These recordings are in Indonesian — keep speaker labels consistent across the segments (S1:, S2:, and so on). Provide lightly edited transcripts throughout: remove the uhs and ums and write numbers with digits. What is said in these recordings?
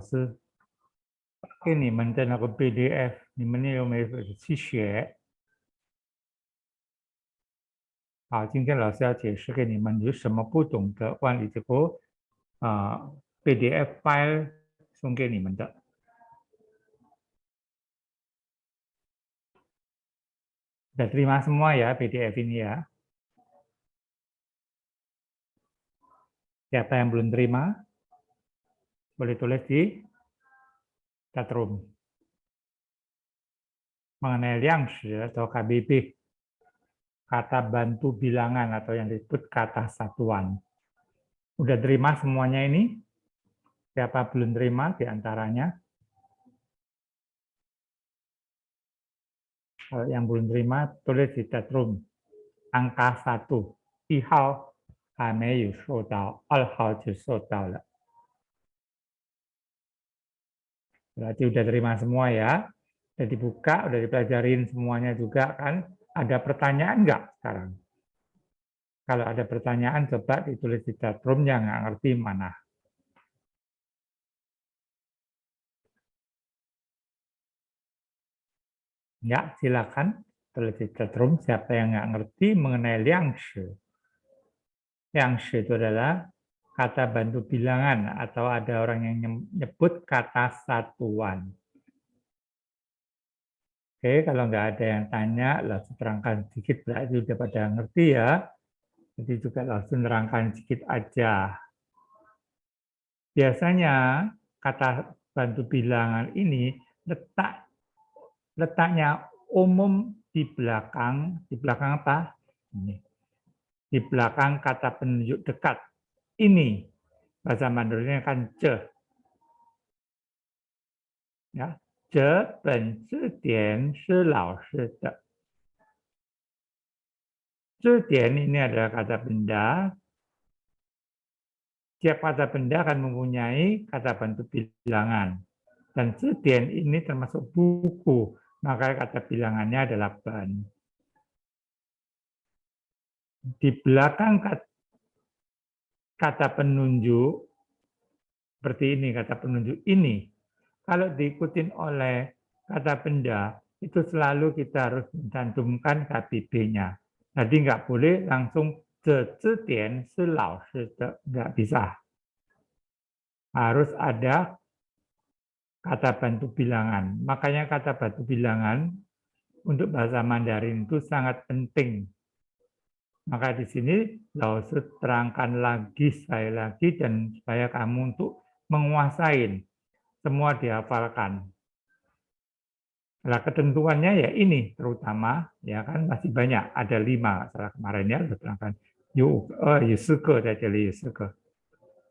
S1: 师给你们的那个 PDF，你们有没有去学？好，今天老师要解释给你们有什么不懂的关于这个PDF file 送给你们的。Sudah terima semua ya PDF ini ya. Siapa yang belum terima? Boleh tulis di chatroom. Mengenai liangshi atau KBB, kata bantu bilangan atau yang disebut kata satuan. Udah terima semuanya ini? Siapa belum terima di antaranya? Kalau yang belum terima, tulis di chatroom. Angka 1, 1号还没有收到，2号就收到了。Berarti udah terima semua ya. Udah dibuka, udah dipelajarin semuanya juga kan. Ada pertanyaan nggak sekarang? Kalau ada pertanyaan, coba ditulis di chatroom yang nggak ngerti mana. Ya, silakan tulis di chatroom siapa yang nggak ngerti mengenai liangshi. Liangshi itu adalah kata bantu bilangan atau ada orang yang nyebut kata satuan. Oke, kalau nggak ada yang tanya, langsung terangkan sedikit berarti udah pada ngerti ya. Jadi juga langsung terangkan sedikit aja. Biasanya kata bantu bilangan ini letaknya umum di belakang apa? Ini. Di belakang kata penunjuk dekat. Ini bahasa Mandarinnya kan ce. Ya, ce ben zi dian shi lao shi de. Zedian ini adalah kata benda. Setiap kata benda akan mempunyai kata bantu bilangan. Dan zedian ini termasuk buku. Maka kata bilangannya adalah ban. Di belakang kata penunjuk, seperti ini kata penunjuk ini, kalau diikutin oleh kata benda, itu selalu kita harus mencantumkan KBB-nya. Jadi nggak boleh langsung zedian shi lao shi de, nggak bisa. Harus ada kata bantu bilangan. Makanya kata bantu bilangan untuk bahasa Mandarin itu sangat penting. Maka di sini Lao Tzu terangkan lagi sekali lagi dan supaya kamu untuk menguasai semua dihafalkan. Nah, ketentuannya ya ini terutama ya kan masih banyak, ada 5 setelah kemarin ya sudah terangkan. Yusuke jadi yusuke.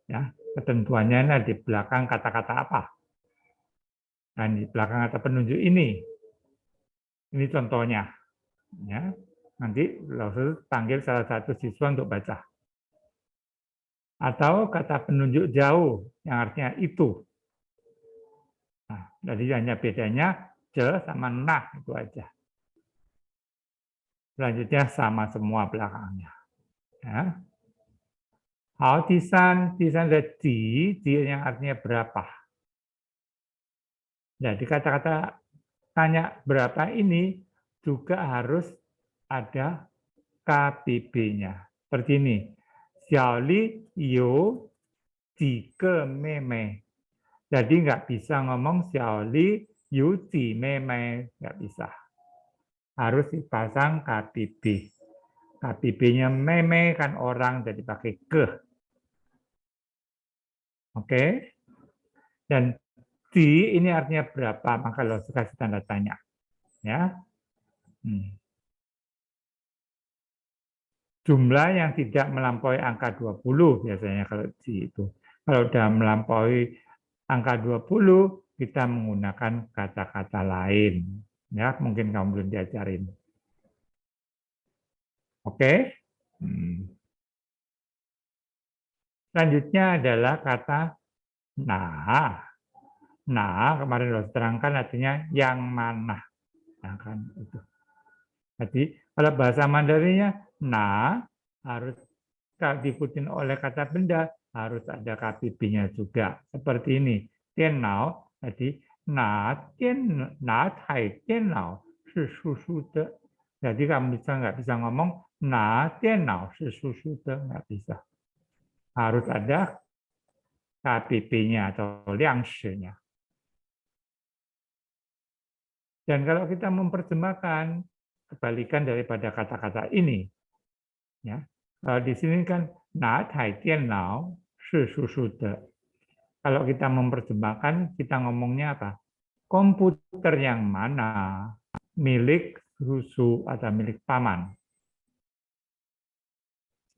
S1: Ya, ketentuannya ada di belakang kata-kata apa? Dan di belakang kata penunjuk ini. Ini contohnya. Ya. Nanti langsung panggil salah satu siswa untuk baca. Atau kata penunjuk jauh, yang artinya itu. Nah, jadi hanya bedanya je sama nah, itu aja. Selanjutnya sama semua belakangnya. Ya. Hao tisan ada di yang artinya berapa. Jadi kata-kata tanya berapa ini juga harus ada KBB-nya. Seperti ini. Xiaoli yu jike meme. Jadi nggak bisa ngomong Xiaoli yu ji meme. Nggak bisa. Harus dipasang KBB. KBB-nya meme kan orang, jadi pakai ke. Oke. Dan di ini artinya berapa, maka lo kasih tanda tanya. Ya. Jumlah yang tidak melampaui angka 20 biasanya kalau di itu. Kalau sudah melampaui angka 20, kita menggunakan kata-kata lain. Ya, mungkin kamu belum diajarin. Oke? Selanjutnya adalah kata nah. Nah, kemarin lo terangkan artinya yang mana. Nah, kan itu. Jadi, kalau bahasa Mandarinnya nah harus diikutin oleh kata benda, harus ada KBB-nya juga. Seperti ini. Dianao, jadi na tai dianao是叔叔的. Jadi kamu nggak bisa ngomong na dianao是叔叔的, nggak bisa. Harus ada KBB-nya atau liangshi-nya. Dan kalau kita memperjemahkan kebalikan daripada kata-kata ini, ya, di sini kan na tai dianao shi shu shu de. Kalau kita memperjemahkan, kita ngomongnya apa? Komputer yang mana milik susu atau milik paman.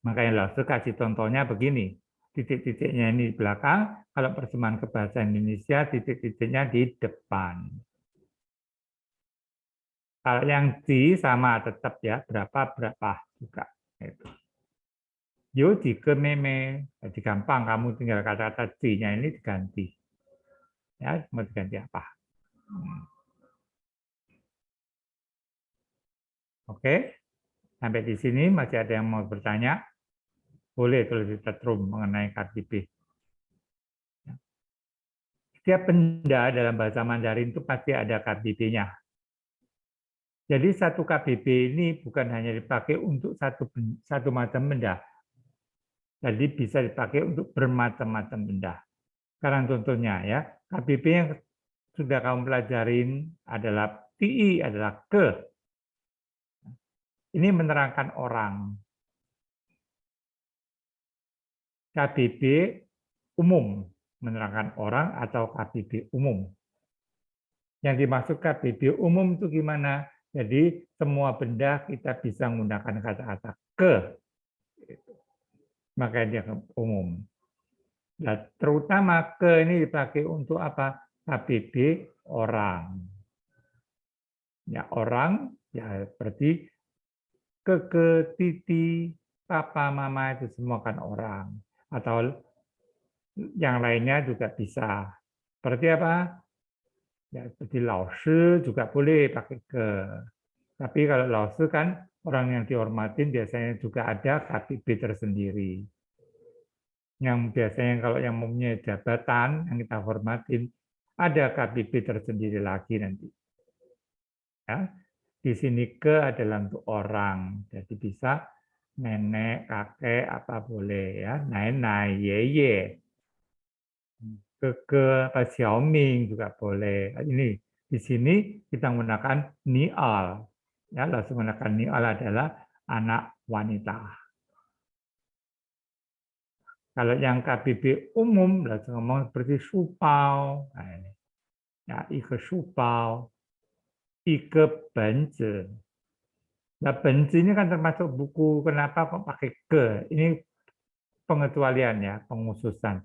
S1: Makanya Laozi kasih contohnya begini. Titik-titiknya ini di belakang, kalau terjemahan ke bahasa Indonesia, titik-titiknya di depan. Kalau yang di sama tetap ya, berapa juga. Itu. Yo ke meme, jadi gampang kamu tinggal kata-kata di-nya ini diganti. Ya, mau diganti apa? Oke, sampai di sini masih ada yang mau bertanya? Boleh tulis di chatroom mengenai KBB. Setiap benda dalam bahasa Mandarin itu pasti ada KBB-nya. Jadi satu KBB ini bukan hanya dipakai untuk satu macam benda. Jadi bisa dipakai untuk bermacam-macam benda. Sekarang contohnya ya, KBB yang sudah kamu pelajarin adalah TI adalah ke. Ini menerangkan orang. KBB umum menerangkan orang atau KBB umum. Yang dimaksud KBB umum itu gimana? Jadi semua benda kita bisa menggunakan kata-kata ke. Makanya dia umum. Nah, terutama ke ini dipakai untuk apa? KBB orang. Ya orang, ya seperti ke, titi, papa, mama itu semua kan orang. Atau yang lainnya juga bisa. Seperti apa? Ya, seperti laoshi juga boleh pakai ke. Tapi kalau laoshi kan orang yang dihormatin biasanya juga ada KBB tersendiri. Yang biasanya kalau yang mempunyai jabatan yang kita hormatin, ada KBB tersendiri lagi nanti. Ya, di sini ke adalah untuk orang, jadi bisa nenek, kakek, apa boleh ya, nai, ye, ke Xiaoming juga boleh. Ini di sini kita menggunakan nial, ya, langsung menggunakan nial adalah anak wanita. Kalau yang KBB umum, langsung ngomong seperti supau, nah, ini. Ya, ike supau, ike benze. Nah, benzi ini kan termasuk buku, kenapa kok pakai ke? Ini pengecualian ya, pengususan.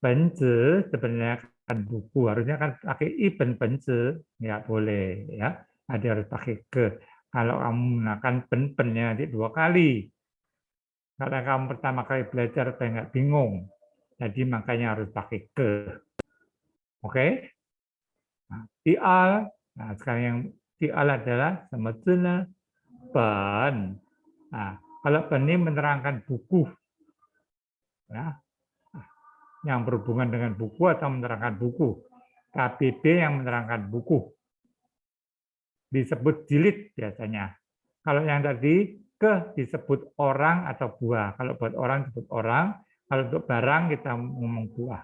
S1: Benzi sebenarnya kan buku, harusnya kan pakai iben benzi, nggak boleh ya. Ada harus pakai ke. Kalau kamu menggunakan pen-pennya nanti 2 kali. Karena kamu pertama kali belajar supaya nggak bingung. Jadi makanya harus pakai ke. Oke? Nah, tial. Nah, sekarang yang tial adalah semestinya pen. Nah, kalau pen ini menerangkan buku, ya, yang berhubungan dengan buku atau menerangkan buku. KBB yang menerangkan buku. Disebut jilid biasanya. Kalau yang tadi ke disebut orang atau buah. Kalau buat orang disebut orang, kalau untuk barang kita ngomong buah.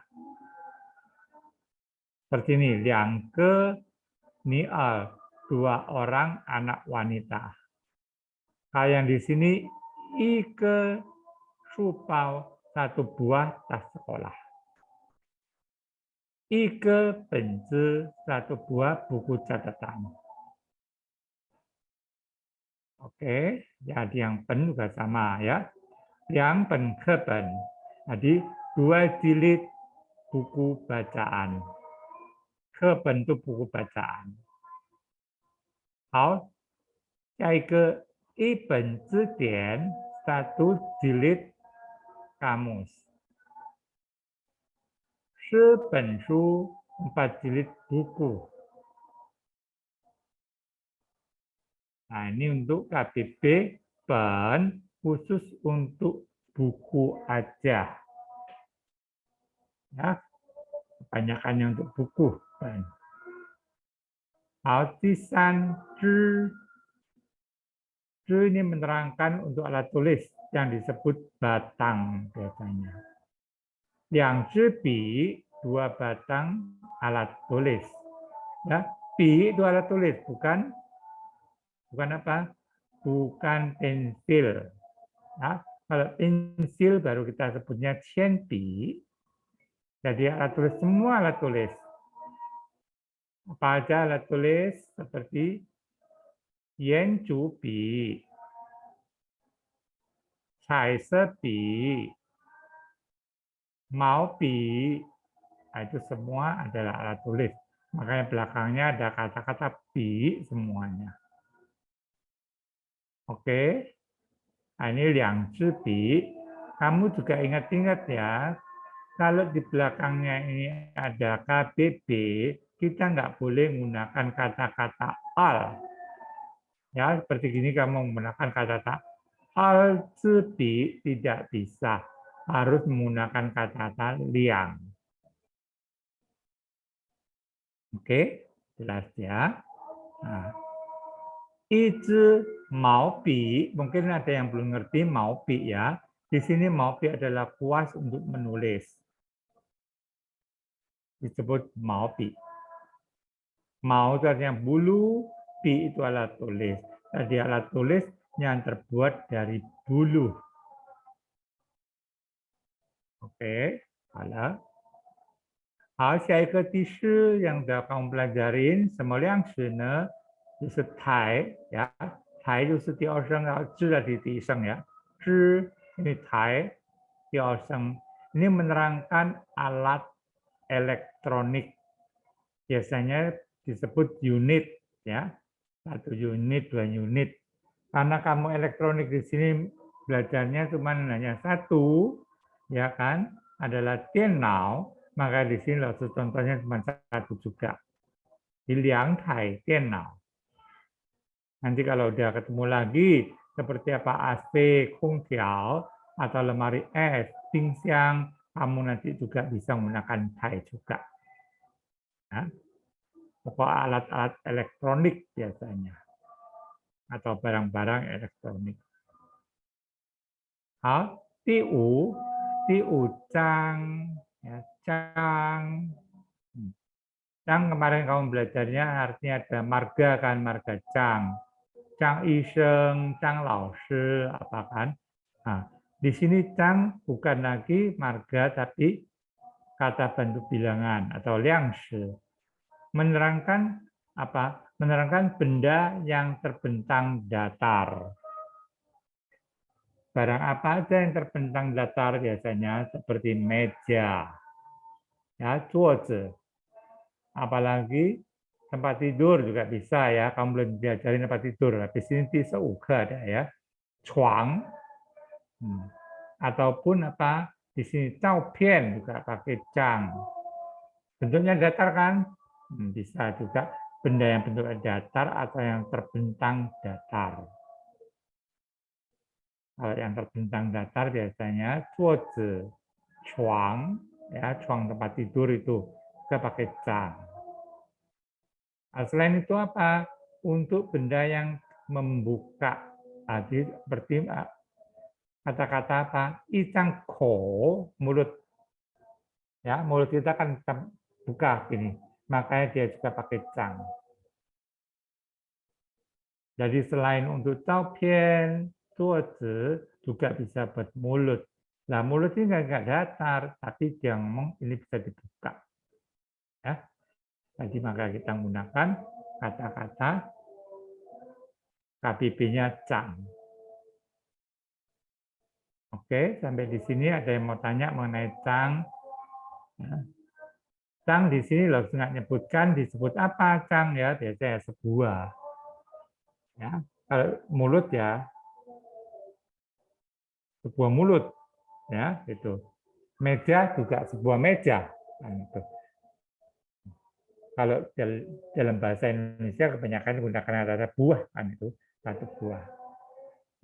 S1: Seperti ini, yang ke nial, 2 orang anak wanita. Kalau yang di sini ike supau, 1 buah tas sekolah. Ike benzi, 1 buah buku catatan. Oke, jadi yang pen juga sama ya. Yang pen ke pen. Jadi 2 jilid buku bacaan. Ke pen itu buku bacaan. 好，下一个一本字典，1 jilid kamus. 10本书，4 jilid buku. Nah, ini untuk KBB pen khusus untuk buku aja. Ya. kebanyakannya untuk buku. Autisan zhi ini menerangkan untuk alat tulis yang disebut batang biasanya. Yang zhi dua batang alat tulis. Ya, pi itu alat tulis, bukan apa? Bukan pensil. Ya, kalau pensil baru kita sebutnya qianpi. Jadi alat tulis, semua alat tulis. Apa aja alat tulis seperti yan chu pi, cai se pi, mau pi, itu semua adalah alat tulis. Makanya belakangnya ada kata-kata pi semuanya. Oke, nah, ini liang zhi pi. Kamu juga ingat-ingat ya, kalau di belakangnya ini ada KBB, kita nggak boleh menggunakan kata-kata al. Ya, seperti gini kamu menggunakan kata-kata al zhi tidak bisa. Harus menggunakan kata-kata liang. Oke, jelas ya. Nah, Izi mau pi, mungkin ada yang belum ngerti mau pi ya. Di sini mau pi adalah kuas untuk menulis. Disebut mau pi. Mau itu artinya bulu, pi itu alat tulis. Jadi alat tulis yang terbuat dari bulu. Oke, halo. 好，下一个地势 yang sudah kamu pelajarin, 什么量词呢？就是台呀，台就是第二声，然后知 adalah di 第一声ya. 知 ini 台 第二声. Ini menerangkan alat elektronik. Biasanya disebut unit ya. 1 unit, 2 unit. Karena kamu elektronik di sini belajarnya cuma hanya 1, ya kan? Adalah Dianao. Maka di sini contohnya cuma 1 juga. Di liang tai Dianao. Nanti kalau udah ketemu lagi seperti apa AC, kungtiao, atau lemari es, pingsiang, kamu nanti juga bisa menggunakan tai juga. Ya. Pokok alat-alat elektronik biasanya. Atau barang-barang elektronik. Hal, tiu cang, ya, cang. Cang kemarin kamu belajarnya artinya ada marga kan, marga cang. Cang Isheng, Cang Lao Shi, apa kan? Nah, di sini Cang bukan lagi marga tapi kata bentuk bilangan atau liang shi. Menerangkan apa? Menerangkan benda yang terbentang datar. Barang apa aja yang terbentang datar biasanya seperti meja, ya, zuozi. Apalagi tempat tidur juga bisa ya. Kamu belum diajarin tempat tidur. Habis ini tisauka ada ya. Chuang. Ataupun apa? Di sini caopian juga pakai cang. Bentuknya datar kan? Bisa juga benda yang bentuknya datar atau yang terbentang datar. Kalau yang terbentang datar biasanya zuozi, chuang, ya, chuang tempat tidur itu kita pakai cang. Nah, selain itu apa? Untuk benda yang membuka, jadi seperti kata-kata apa? Icang ko, mulut. Ya, mulut kita kan buka gini. Makanya dia juga pakai cang. Jadi selain untuk caopian, zuozi juga bisa buat mulut. Nah, mulut ini nggak datar, tapi dia ngomong ini bisa dibuka. Ya. Jadi maka kita menggunakan kata-kata KBB-nya cang. Oke, sampai di sini ada yang mau tanya mengenai cang. Cang di sini loh nggak nyebutkan disebut apa cang ya, biasanya sebuah. Ya, kalau mulut ya sebuah mulut ya itu. Meja juga sebuah meja kan itu. Kalau dalam bahasa Indonesia kebanyakan menggunakan kata buah kan itu, satu buah.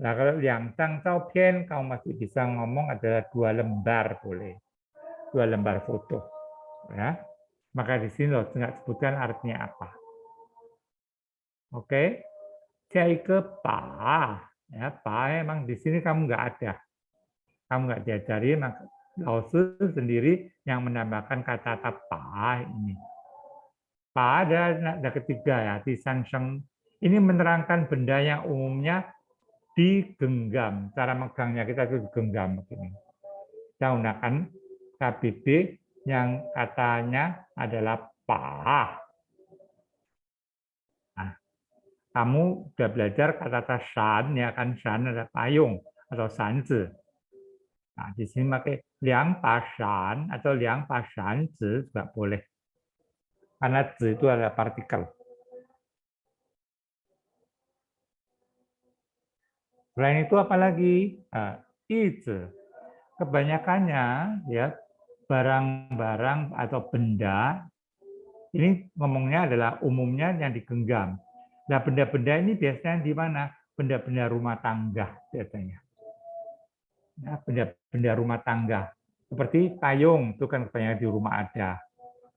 S1: Nah, kalau yang cang caopian kamu masih bisa ngomong adalah 2 lembar boleh. 2 lembar foto. Ya. Maka di sini loh nggak sebutkan artinya apa. Oke, cai ke pa, ya pa emang di sini kamu nggak ada, kamu nggak diajari, maka Lao Tzu sendiri yang menambahkan kata-kata pa ini. Pa ada ketiga ya, di San Sheng. Ini menerangkan benda yang umumnya digenggam. Cara megangnya kita itu digenggam begini. Kita gunakan KBB yang katanya adalah pa. Nah, kamu sudah belajar kata-kata shan, ya kan, shan adalah payung atau sanzi. Nah, di sini pakai liang pa shan atau liang pa shan zi juga boleh. Karena zi itu adalah partikel. Selain itu apalagi? Itu kebanyakannya ya barang-barang atau benda ini ngomongnya adalah umumnya yang digenggam. Nah, benda-benda ini biasanya di mana? Benda-benda rumah tangga biasanya. Ya, benda-benda rumah tangga. Seperti payung, itu kan kebanyakan di rumah ada.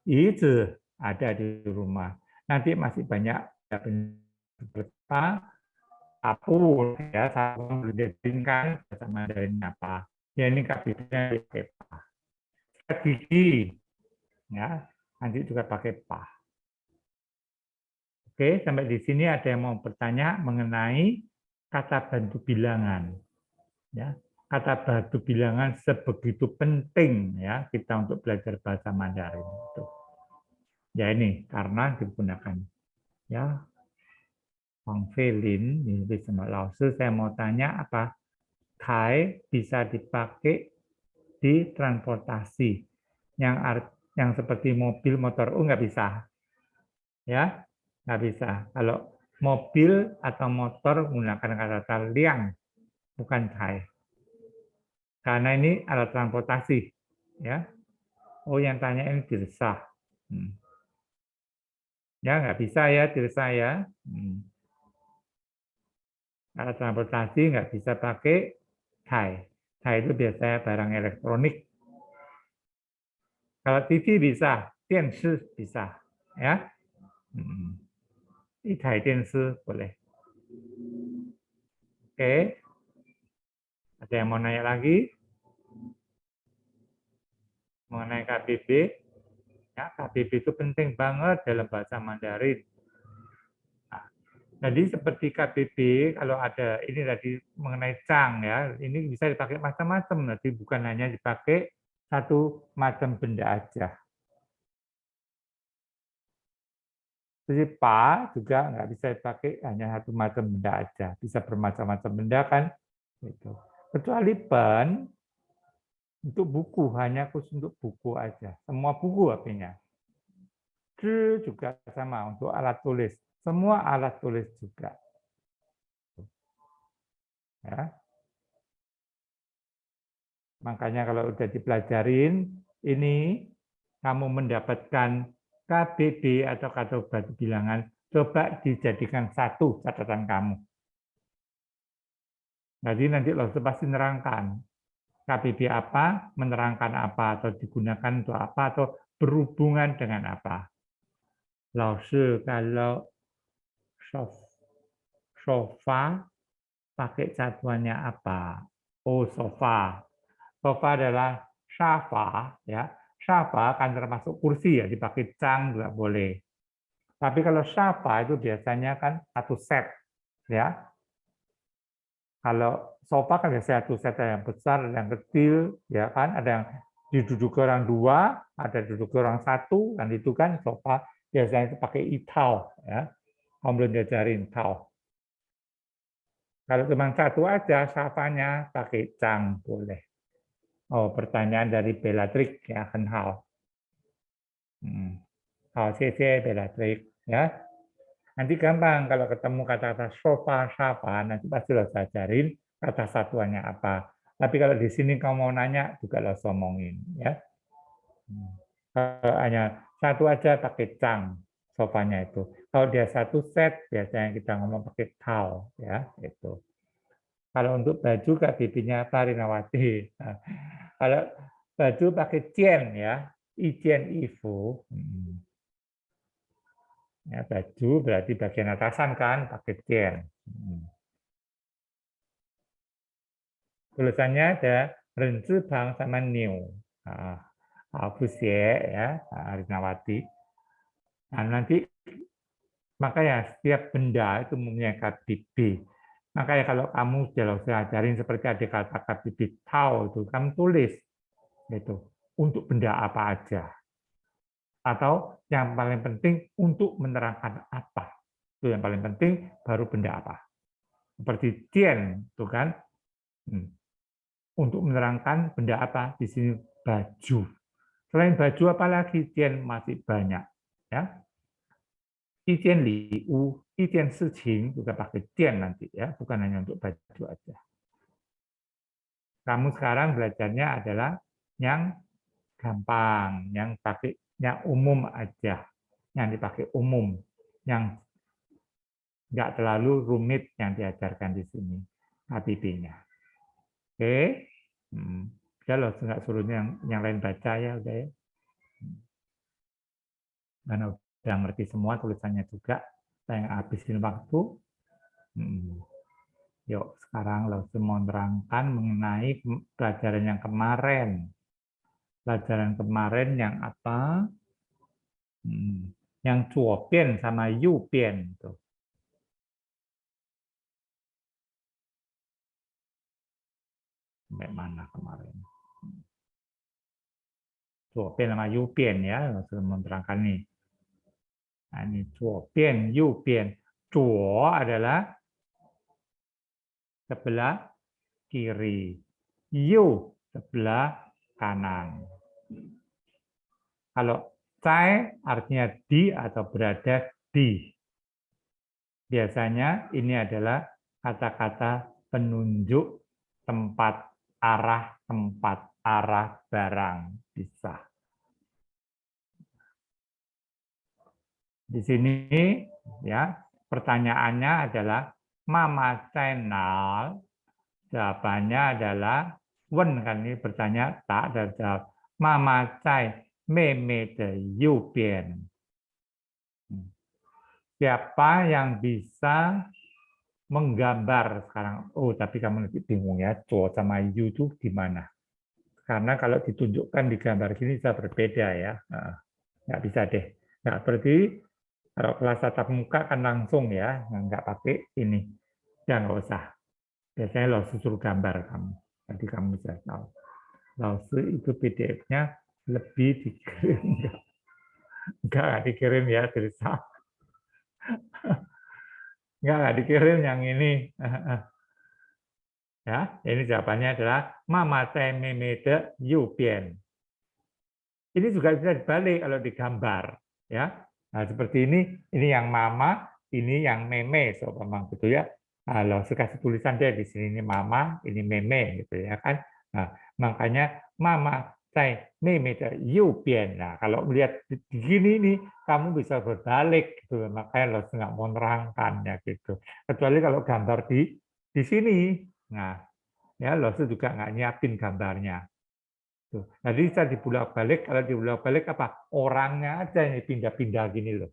S1: Itu ada di rumah. Nanti masih banyak benda sapu, ya, sapu dijadikan bahasa Mandarin apa. Ya, ini kabinetnya pakai pa. Sikat gigi, ya, nanti juga pakai pa. Oke, sampai di sini ada yang mau bertanya mengenai kata bantu bilangan. Ya, kata bantu bilangan sebegitu penting ya kita untuk belajar bahasa Mandarin itu. Ya ini karena digunakan ya Wang Feilin ini sama Lao Tzu. Saya mau tanya apa Thai bisa dipakai di transportasi yang seperti mobil, motor, nggak bisa ya, nggak bisa. Kalau mobil atau motor menggunakan kata liang, bukan Thai. Karena ini alat transportasi, ya. Oh, yang tanya ini dirsah. Ya, nggak bisa ya dirsah ya. Alat transportasi nggak bisa pakai Thai. Thai itu biasanya barang elektronik. Kalau TV bisa, Tianshi bisa, ya. Di Thai Tianshi boleh. Oke, ada yang mau nanya lagi mengenai KBB? Ya, KBB itu penting banget dalam bahasa Mandarin. Nah, jadi seperti KBB, kalau ada ini tadi mengenai Cang ya, ini bisa dipakai macam-macam. Nanti bukan hanya dipakai satu macam benda aja. Jadi pa juga nggak bisa dipakai hanya satu macam benda aja, bisa bermacam-macam benda kan. Gitu. Kecuali pen untuk buku, hanya khusus untuk buku aja. Semua buku artinya. Juga sama untuk alat tulis. Semua alat tulis juga. Ya. Makanya kalau udah dipelajarin, ini kamu mendapatkan KBB atau kata batu bilangan, coba dijadikan satu catatan kamu. Jadi nanti lo pasti nerangkan KBB apa, menerangkan apa, atau digunakan untuk apa, atau berhubungan dengan apa. Lao Shi kalau sofa pakai satuannya apa? Oh, sofa. Sofa adalah shafa, ya. Shafa kan termasuk kursi ya, dipakai cang juga boleh. Tapi kalau shafa itu biasanya kan satu set, ya. Kalau sofa kan biasanya satu set, ada yang besar, ada yang kecil, ya kan. Ada yang diduduki orang dua, ada diduduki orang satu, dan itu kan sofa biasanya itu pakai itau, ya. Kamu belum diajarin tau. Kalau cuma satu aja, safanya pakai cang boleh. Oh, pertanyaan dari Bellatrix ya, Hao. Hao, CC Bellatrix ya. Nanti gampang kalau ketemu kata-kata sofa, safa, nanti pasti lo ajarin kata satuannya apa. Tapi kalau di sini kamu mau nanya juga lo omongin ya. Kalau hanya satu aja pakai cang sofanya itu. Kalau dia satu set biasanya kita ngomong pakai tau ya itu. Kalau untuk baju KBB-nya apa Rinawati? Nah, kalau baju pakai cien ya, ijen ifu. Ya, baju berarti bagian atasan kan, pakai tian. Tulisannya ada renzi bang sama new. Busie ya, Arinawati. Nah, nanti makanya setiap benda itu mempunyai KBB. Makanya kalau kamu sudah ajarin seperti ada kata KBB tahu itu, kamu tulis itu untuk benda apa aja. Atau yang paling penting untuk menerangkan apa. Itu yang paling penting baru benda apa. Seperti tian itu kan. Untuk menerangkan benda apa di sini baju. Selain baju apalagi tian masih banyak ya. Itian liu, itian sicing juga pakai tian nanti ya, bukan hanya untuk baju aja. Kamu sekarang belajarnya adalah yang gampang, yang pakai yang umum aja, yang dipakai umum, yang nggak terlalu rumit yang diajarkan di sini KBB-nya. Oke, udah loh, nggak suruh yang lain baca ya, udah ya. Karena udah ngerti semua tulisannya juga, saya habisin waktu. Yuk, sekarang langsung mau menerangkan mengenai pelajaran yang kemarin. Pelajaran kemarin yang apa? Yang cuopian sama yupian. Tuh. Sampai mana kemarin? Cuopian sama yupian ya, langsung menerangkan nih. Nah, ini cuopian, yupian. Cuo adalah sebelah kiri. Yu sebelah kanan. Kalau cai artinya di atau berada di. Biasanya ini adalah kata-kata penunjuk tempat arah barang. Bisa. Di sini ya pertanyaannya adalah Mama channel. Jawabannya adalah Wen kan ini bertanya tak dan jawab Mama cai meme de yu bian. Siapa yang bisa menggambar sekarang? Oh, tapi kamu nanti bingung ya, Zuo sama Yu itu gimana? Karena kalau ditunjukkan di gambar gini bisa berbeda ya. Nggak bisa deh. Nggak berarti kalau kelas tatap muka kan langsung ya, nggak pakai ini. Ya nggak usah. Biasanya lo suruh gambar kamu. Nanti kamu bisa tahu. Lalu itu PDF-nya lebih dikirim. Nggak dikirim ya, Teresa. Nggak dikirim yang ini. Ya, ini jawabannya adalah Mama Meme Yu Bian. Ini juga bisa dibalik kalau digambar, ya. Nah, seperti ini yang Mama, ini yang Meme, so memang gitu ya. Kalau kasih tulisan dia di sini ini Mama, ini Meme, gitu ya kan. Nah, makanya Mama Meme Yu Bian. Nah, kalau melihat begini nih, kamu bisa berbalik, gitu. Makanya lo nggak mau nerangkan ya gitu. Kecuali kalau gambar di sini. Nah, ya Lose juga nggak nyiapin gambarnya. Tuh. Jadi bisa dibulak-balik, kalau dibulak-balik apa? Orangnya aja yang pindah-pindah gini loh.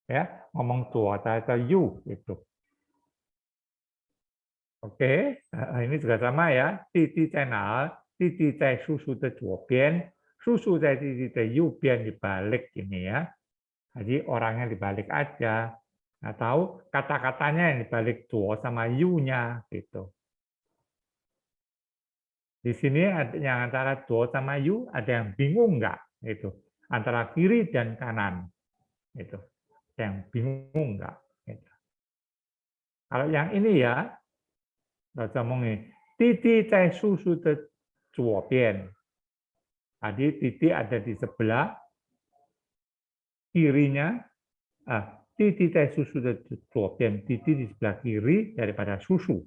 S1: Ya, ngomong tuh atau you gitu. Oke, ini juga sama ya. Titi channel, titi在叔叔的左边, susu在titi 的右边 dibalik ini ya. Jadi orangnya dibalik aja. Atau kata-katanya yang dibalik tuo sama you-nya gitu. Di sini ada yang antara do sama yu, ada yang bingung nggak? Itu antara kiri dan kanan. Itu yang bingung nggak? Itu. Kalau yang ini ya, kita ngomongin titi cai susu de zuobian. Tadi titi ada di sebelah kirinya. Titi cai susu de zuobian. Titi di sebelah kiri daripada susu.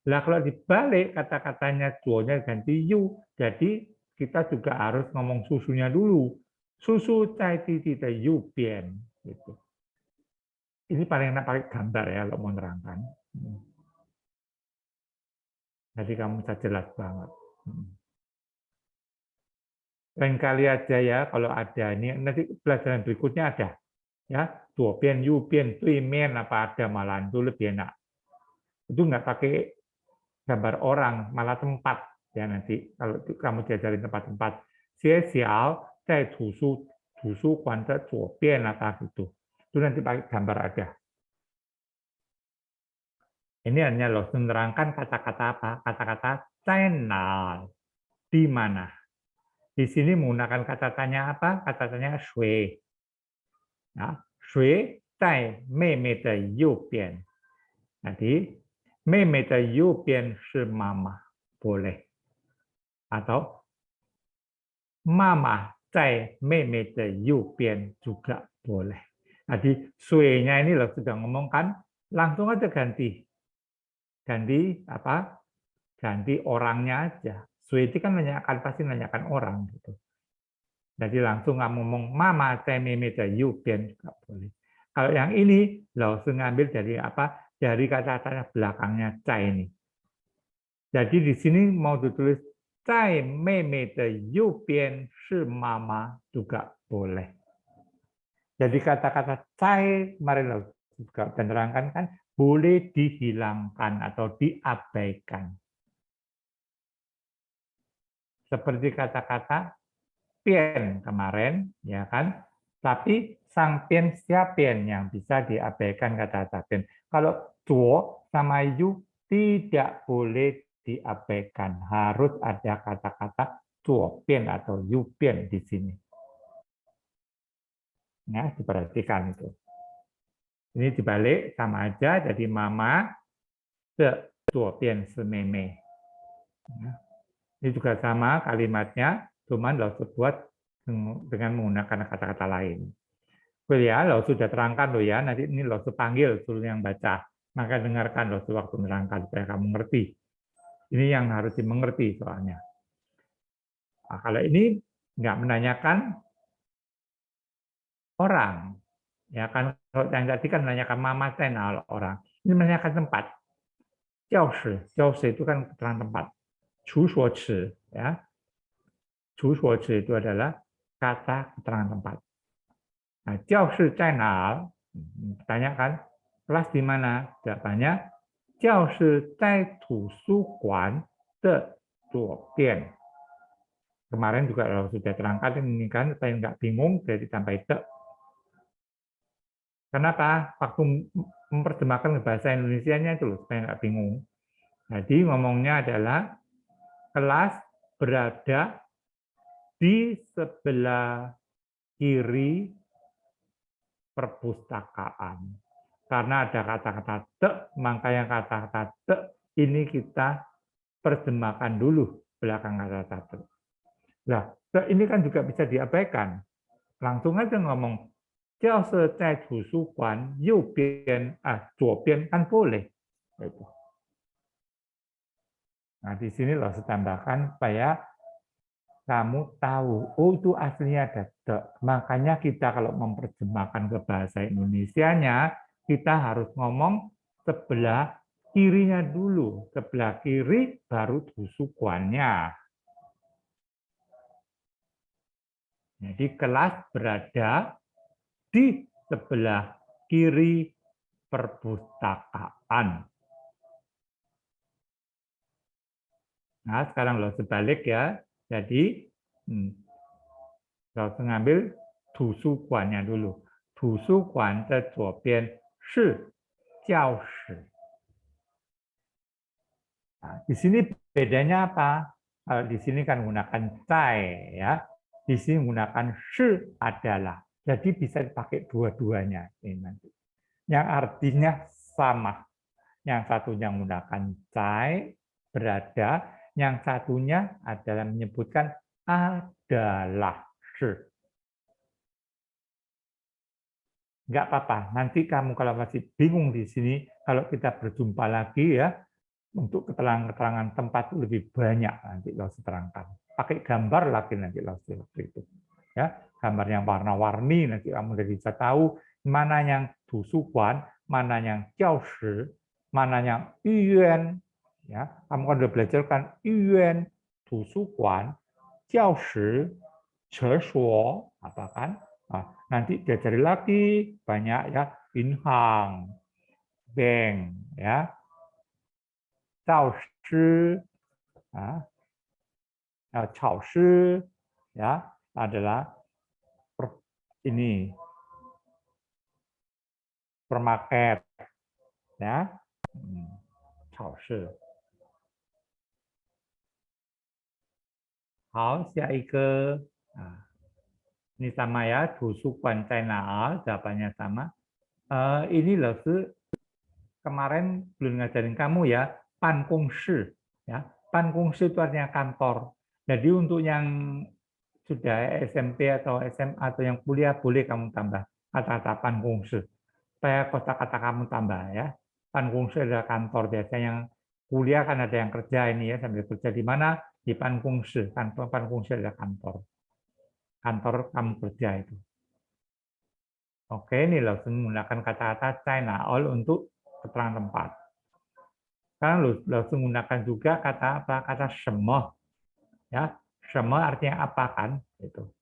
S1: Nah, kalau dibalik kata-katanya duonya ganti yu, jadi kita juga harus ngomong susunya dulu. Susu cai titi de yu bian. Gitu. Ini paling enak pakai gambar ya kalau mau nerangkan. Jadi kamu bisa jelas banget. Lain kali aja ya kalau ada ini nanti pelajaran berikutnya ada ya, 左边右边对面apa ada malahan itu lebih enak. Itu nggak pakai gambar orang, malah tempat ya nanti kalau kamu diajarin tempat-tempat. 学校在图书馆的左边apa gitu. Itu nanti pakai gambar aja. Ini hanya loh menerangkan kata-kata apa? Kata-kata channel di mana. Di sini menggunakan kata tanya apa? Kata tanya shui. Ya, shui 在妹妹的右边. Jadi 妹妹的右边是妈妈, boleh. Atau 妈妈在妹妹的右边 juga boleh. Jadi shui-nya ini loh sudah ngomongkan, langsung aja ganti apa? Ganti orangnya aja. Shui itu kan nanyakan pasti nanyakan orang gitu. Jadi langsung nggak ngomong mama saya meme dari yubian juga boleh. Kalau yang ini langsung ngambil dari apa? Dari kata-kata belakangnya cai ini. Jadi di sini mau ditulis cai meme dari yubian si mama juga boleh. Jadi kata-kata cai mari juga menerangkan kan boleh dihilangkan atau diabaikan. Seperti kata-kata pian kemarin, ya kan? Tapi sang pian siapian yang bisa diabaikan kata-kata pian. Kalau zuo sama yu tidak boleh diabaikan, harus ada kata-kata zuo pian atau yu pian di sini. Ya, diperhatikan itu. Ini dibalik sama aja, jadi mama se zuo pian se meme. Ya. Ini juga sama kalimatnya, cuman lo buat dengan menggunakan kata-kata lain. Ya, lo sudah terangkan lo ya, nanti ini lo panggil suruh yang baca, maka dengarkan lo waktu menerangkan supaya kamu ngerti. Ini yang harus dimengerti soalnya. Nah, kalau ini nggak menanyakan orang, ya kan kalau yang tadi kan menanyakan mama tenal orang, ini menanyakan tempat. 教室itu kan keterangan tempat. 处所池 ya. 处所池 itu adalah kata keterangan tempat. Nah, 教室在哪? Tanyakan kelas di mana? Jawabannya 教室在图书馆的左边. Kemarin juga sudah terangkat ini kan supaya nggak bingung jadi sampai te. Kenapa? Waktu memperjemahkan ke bahasa Indonesianya itu loh supaya nggak bingung. Jadi ngomongnya adalah kelas berada di sebelah kiri perpustakaan. Karena ada kata-kata te, maka yang kata-kata te ini kita terjemahkan dulu belakang kata-kata te. Nah, te ini kan juga bisa diabaikan. Langsung aja ngomong, 教室在图书馆右边,左边 kan boleh. Nah, di sini loh saya tambahkan supaya kamu tahu, oh itu aslinya ada te. Makanya kita kalau memperjemahkan ke bahasa Indonesianya, kita harus ngomong sebelah kirinya dulu. Sebelah kiri baru tusukannya. Jadi kelas berada di sebelah kiri perpustakaan. Nah, sekarang lo sebalik ya. Jadi, lo mengambil tusukannya dulu. Tusukan di 左边是教室. Nah, di sini bedanya apa? Kalau di sini kan menggunakan cai ya. Di sini menggunakan shi adalah. Jadi bisa dipakai dua-duanya ini nanti. Yang artinya sama. Yang satunya menggunakan cai berada, yang satunya adalah menyebutkan adalah shi. Enggak apa-apa. Nanti kamu kalau masih bingung di sini, kalau kita berjumpa lagi ya, untuk keterangan-keterangan tempat itu lebih banyak nanti lo terangkan. Pakai gambar lagi nanti lo seperti itu. Ya, gambar yang warna-warni nanti kamu udah bisa tahu mana yang tusukan, mana yang jiaoshi, mana yang yuan. Ya, kamu kan udah belajar kan yuan, tusukan, jiaoshi, cesuo, apa kan? Nanti diajari lagi banyak ya, inhang, bank, ya, zhaoshi, chaoshi, ya, adalah ini supermarket, ya, chaoshi. 好，下一个ini sama ya, tusukan China, jawabannya sama. Ini loh, kemarin belum ngajarin kamu ya, pankongshi, ya, pankongshi itu artinya kantor. Jadi untuk yang sudah SMP atau SMA atau yang kuliah boleh kamu tambah kata-kata pankongshi. Supaya kosakata kamu tambah ya. Pankongshi adalah kantor, biasanya yang kuliah kan ada yang kerja ini ya, sambil kerja di mana? Di pankongshi. Kantor pankongshi adalah kantor. Kantor kamu kerja itu. Oke, ini langsung menggunakan kata-kata China all untuk keterangan tempat. Sekarang langsung menggunakan juga kata apa? Kata shemo. Ya, shemo artinya apa kan? Itu.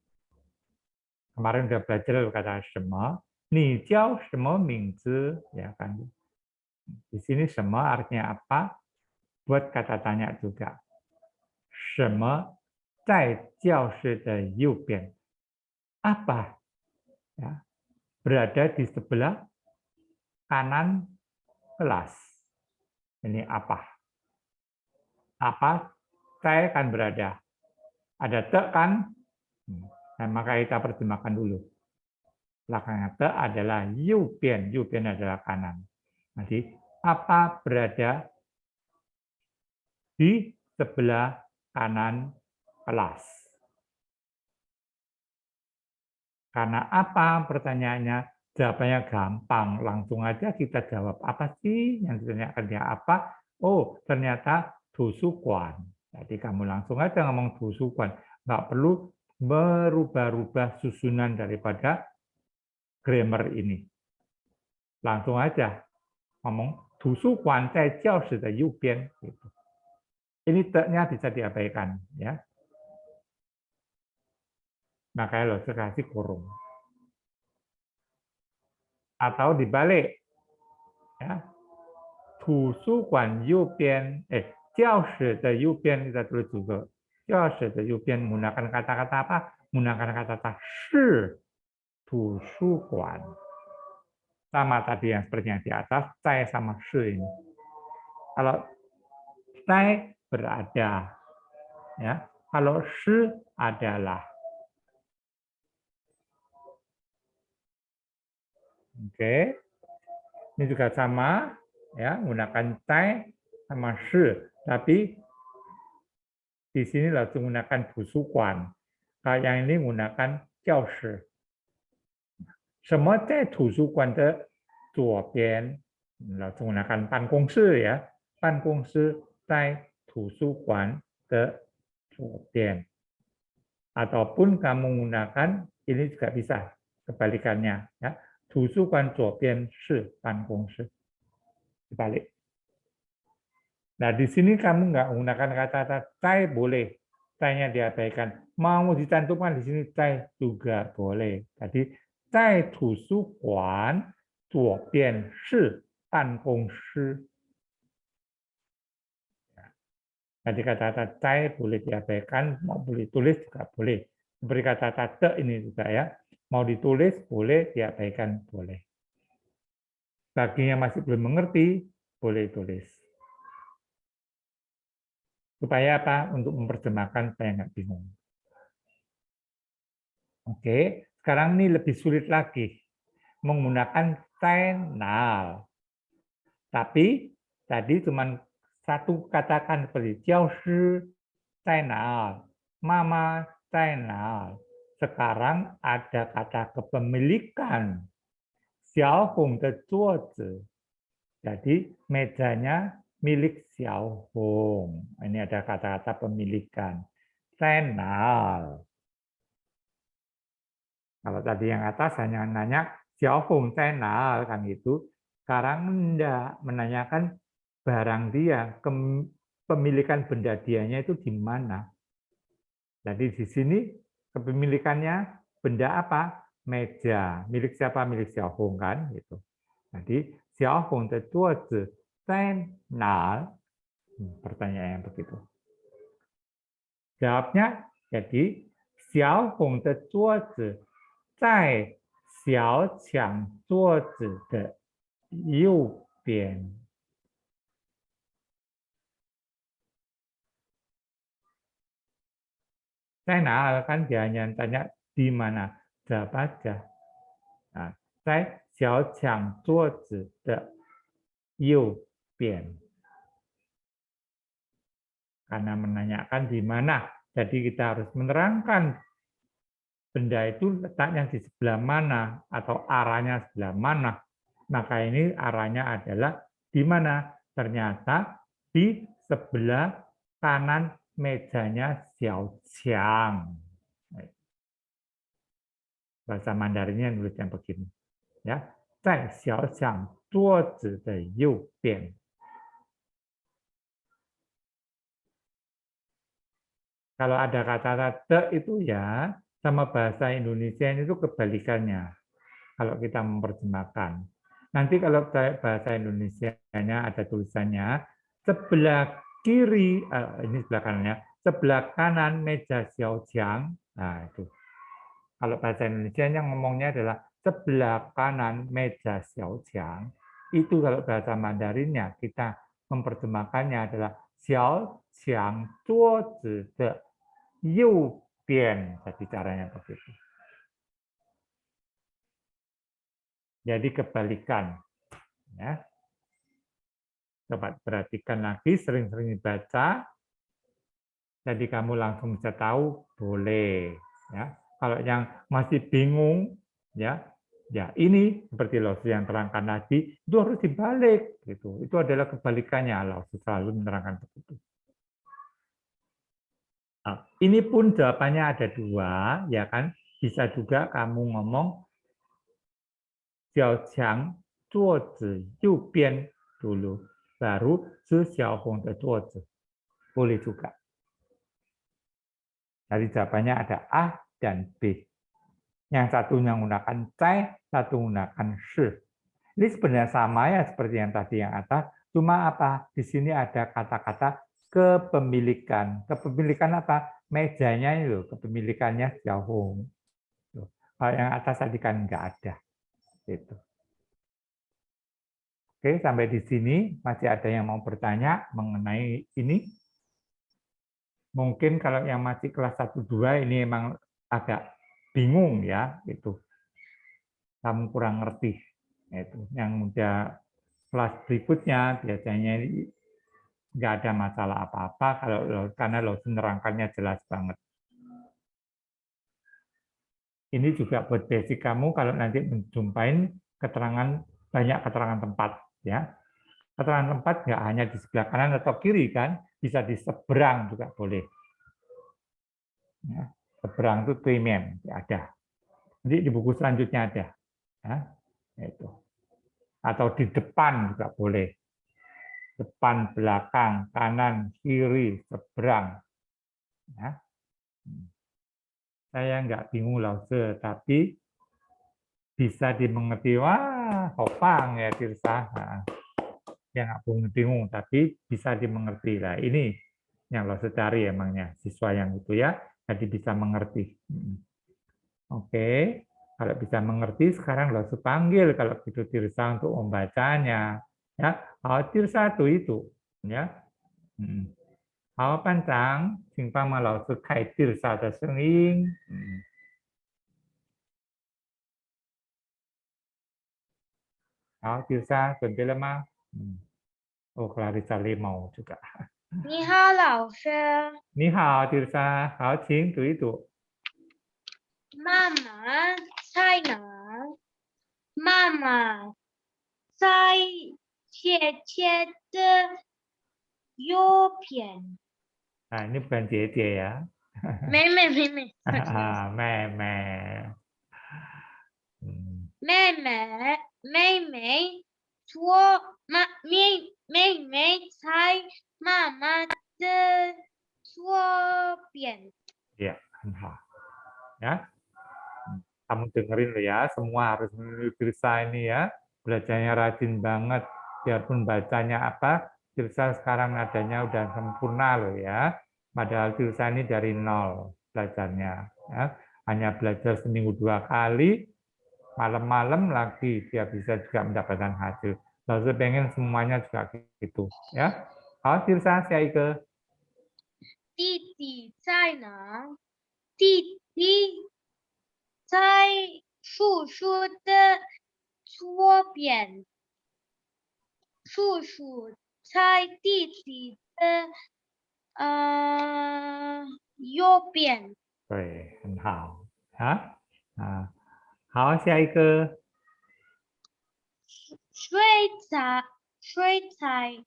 S1: Kemarin udah belajar kata shemo. Ni jiao shemo mingzi, ya kan? Di sini shemo artinya apa? Buat kata tanya juga. Shemo zai jiaoshi de youbian. Apa? Ya, berada di sebelah kanan kelas. Ini apa? Apa? Saya kan berada. Ada te kan? Nah, maka kita terjemahkan dulu. Belakangnya te adalah yubian. Yubian adalah kanan. Jadi, apa berada di sebelah kanan kelas? Karena apa pertanyaannya? Jawabannya gampang. Langsung aja kita jawab. Apa sih yang ditanyakan dia apa? Oh, ternyata tusukuan. Jadi kamu langsung aja ngomong tusukuan. Nggak perlu merubah-rubah susunan daripada grammar ini. Langsung aja ngomong tusukuan saya jiao shi de youbian. Ini te-nya bisa diabaikan. Ya. Makanya lo kasih kurung. Atau dibalik. Ya. 图书馆右边，教室的右边 kita tulis juga. 教室的右边 menggunakan kata-kata apa? Menggunakan kata-kata 是图书馆. Sama tadi yang seperti yang di atas, 在 sama 是 ini. Kalau 在 berada, ya. Kalau 是 adalah. Oke. Ini juga sama, ya, menggunakan 在 sama 是, tapi di sini langsung menggunakan tusukuan. Kalau yang ini menggunakan 教室. 什么在图书馆的左边? Langsung menggunakan 办公室 ya. 办公室在图书馆的左边. Ataupun kamu menggunakan ini juga bisa kebalikannya ya. 图书馆左边是办公室. Dibalik. Nah, di sini kamu nggak menggunakan kata-kata cai boleh. Cai-nya diabaikan. Mau dicantumkan di sini cai juga boleh. Jadi, cai 图书馆左边是办公室. Jadi kata-kata cai boleh diabaikan, mau ditulis juga boleh. Seperti kata-kata te ini juga ya. Mau ditulis boleh, diabaikan boleh. Baginya masih belum mengerti, boleh tulis. Supaya apa? Untuk memperjemahkan supaya nggak bingung. Oke, sekarang ini lebih sulit lagi. Menggunakan channel. Tapi tadi cuma satu katakan seperti 教师 channel, mama channel. Sekarang ada kata kepemilikan. 小红的桌子. Jadi mejanya milik Xiaohong. Ini ada kata-kata pemilikan. Channel. Kalau tadi yang atas hanya nanya Xiaohong channel kan gitu. Sekarang enggak, menanyakan barang dia, kepemilikan benda dianya itu di mana. Jadi di sini kepemilikannya benda apa? meja. Milik siapa? Milik Xiaohong kan? Gitu. Jadi Xiaohong de zuozi zai na? Pertanyaan yang begitu. Jawabnya jadi Xiaohong de zuozi zai Xiaoqiang zuozi de you bian. Saya nah, kan dia hanya tanya di mana, jawab aja. Nah, saya Xiaoqiang zuozi de you bian. Karena menanyakan di mana, jadi kita harus menerangkan benda itu letaknya di sebelah mana atau arahnya sebelah mana. Maka ini arahnya adalah di mana? Ternyata di sebelah kanan mejanya Xiaoqiang. Bahasa Mandarinnya nulisnya begini. Ya, 在小小桌子的右边. Kalau ada kata-kata "de" itu ya sama bahasa Indonesia itu kebalikannya. Kalau kita memperjemahkan. Nanti kalau bahasa Indonesianya ada tulisannya sebelah kiri, ini sebelah kanannya, sebelah kanan meja Xiaoqiang. Nah itu. Kalau bahasa Indonesia yang ngomongnya adalah sebelah kanan meja Xiaoqiang. Itu kalau bahasa Mandarinnya kita memperjemahkannya adalah Xiaoqiang zuozi de you bian. Jadi caranya begitu. Jadi kebalikan. Ya. Coba perhatikan lagi, sering-sering dibaca. Jadi kamu langsung bisa tahu, boleh. Ya. Kalau yang masih bingung, ya ini seperti Lausu yang terangkan tadi, itu harus dibalik. Gitu. Itu adalah kebalikannya, Lausu selalu menerangkan begitu. Nah, ini pun jawabannya ada dua, ya kan? Bisa juga kamu ngomong Xiaoqiang zuozi you bian dulu, baru Zhi Xiaohong de zuozi. Boleh juga. Jadi jawabannya ada A dan B. Yang satunya menggunakan cai, satu menggunakan shi. Ini sebenarnya sama ya seperti yang tadi yang atas, cuma apa? Di sini ada kata-kata kepemilikan. Kepemilikan apa? Mejanya itu, kepemilikannya Xiaohong. Kalau yang atas tadi kan nggak ada. Gitu. Oke, sampai di sini masih ada yang mau bertanya mengenai ini? Mungkin kalau yang masih kelas 1-2 ini emang agak bingung ya, itu. Kamu kurang ngerti. Itu. Yang udah kelas berikutnya biasanya nggak ada masalah apa-apa karena lo menerangkannya jelas banget. Ini juga buat basic kamu kalau nanti menjumpain keterangan banyak keterangan tempat ya. Keterangan tempat nggak hanya di sebelah kanan atau kiri kan, bisa di seberang juga boleh. Ya, seberang itu premium ada. Nanti di buku selanjutnya ada. Ya, itu. Atau di depan juga boleh. Depan, belakang, kanan, kiri, seberang. Ya. Saya nggak bingung Lause, tapi bisa dimengerti. Wah, Hopang ya Tirsa. Nah, ya nggak bingung, tapi bisa dimengerti. Lah ini yang Lause cari emangnya siswa yang itu ya, jadi bisa mengerti. Oke, kalau bisa mengerti sekarang Lause panggil kalau gitu Tirsa untuk membacanya. Ya, oh, Tirsa itu ya. 好，班长，请帮忙老师开介绍的声音。好，介绍准备了吗？哦，Clarissa mau juga。
S2: 你好，老师。
S1: 你好，Tirsa，好，请读一读。
S2: 妈妈在哪？妈妈在姐姐的右边。
S1: Ah, ini bukan姐姐 ya.
S2: 妹妹，妹妹，
S1: 妹妹。
S2: 妹妹，妹妹妹妹在妈妈的左边。
S1: Ya, 很好。Ya. Kamu dengerin loh ya, semua harus meniru Tirsa ini ya. Belajarnya rajin banget, biarpun bacanya apa, Tirsa sekarang nadanya udah sempurna loh ya. Padahal Tirsa ini dari nol belajarnya. Ya. Hanya belajar seminggu 2 kali, malam-malam lagi dia bisa juga mendapatkan hasil. Lalu pengen semuanya juga gitu ya. Halo Tirsa, saya Ike.
S2: 弟弟在哪？弟弟在叔叔的左边，叔叔在弟弟的右边。
S1: 对，很好啊啊，好，下一个，
S2: 水在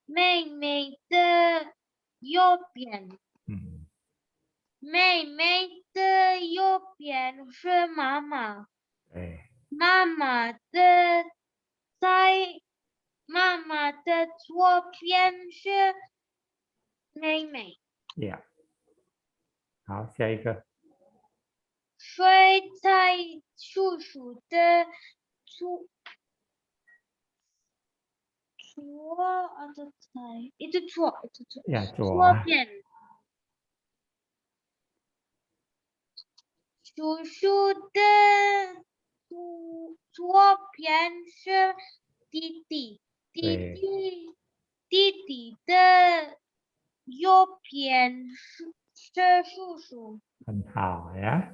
S2: 妹妹的右边，
S1: 嗯，
S2: 妹妹的右边是妈妈，
S1: 对，
S2: 妈妈的在妈妈的左边是妹妹。
S1: 呀，好，下一个，
S2: 水在叔叔的左
S1: 呀，左
S2: 左
S1: 啊，
S2: 边，叔叔的左边是弟弟，
S1: 对，
S2: 弟弟的右边是叔叔。
S1: 很好呀，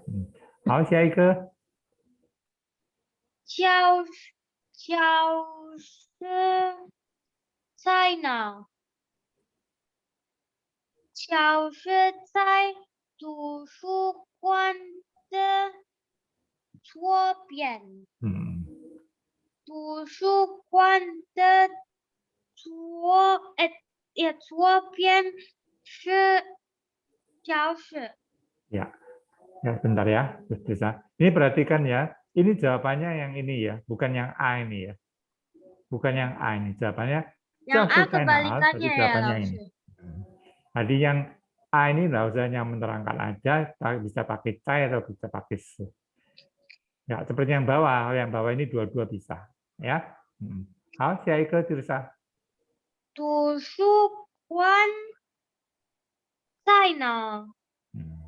S1: 好，下一个，
S2: 教室在哪？教室在图书馆的左边，
S1: 嗯，
S2: 图书馆的左边是教室。
S1: ya, ya, bentar ya, bisa. Ini perhatikan ya, ini jawabannya yang ini ya, bukan yang A ini ya, bukan yang A ini jawabannya.
S2: Yang A
S1: China,
S2: kebalikannya
S1: berarti
S2: ya,
S1: jawabannya ini.
S2: Lausir.
S1: Tadi yang A ini nggak usah yang menerangkan aja, bisa pakai cai atau bisa pakai su. Ya, seperti yang bawah ini dua-dua bisa. Ya, hao, Xiaike, Tirsa.
S2: 图书馆在哪？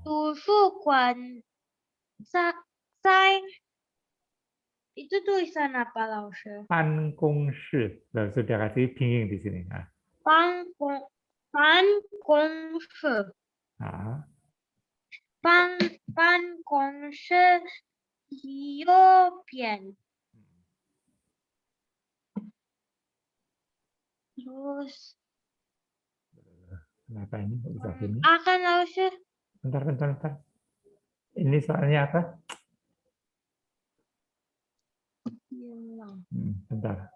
S2: 图书馆在 itu tulisan apa, Lausir?
S1: 办公室, lalu sudah kasih pinggir di sini. Nah,
S2: 办公室。
S1: nah,
S2: 办公室右边。Terus
S1: kenapa ini nggak bisa gini?
S2: akan Lausir.
S1: Bentar, bentar, bentar. Ini soalnya apa?
S2: Hilang.
S1: Bentar.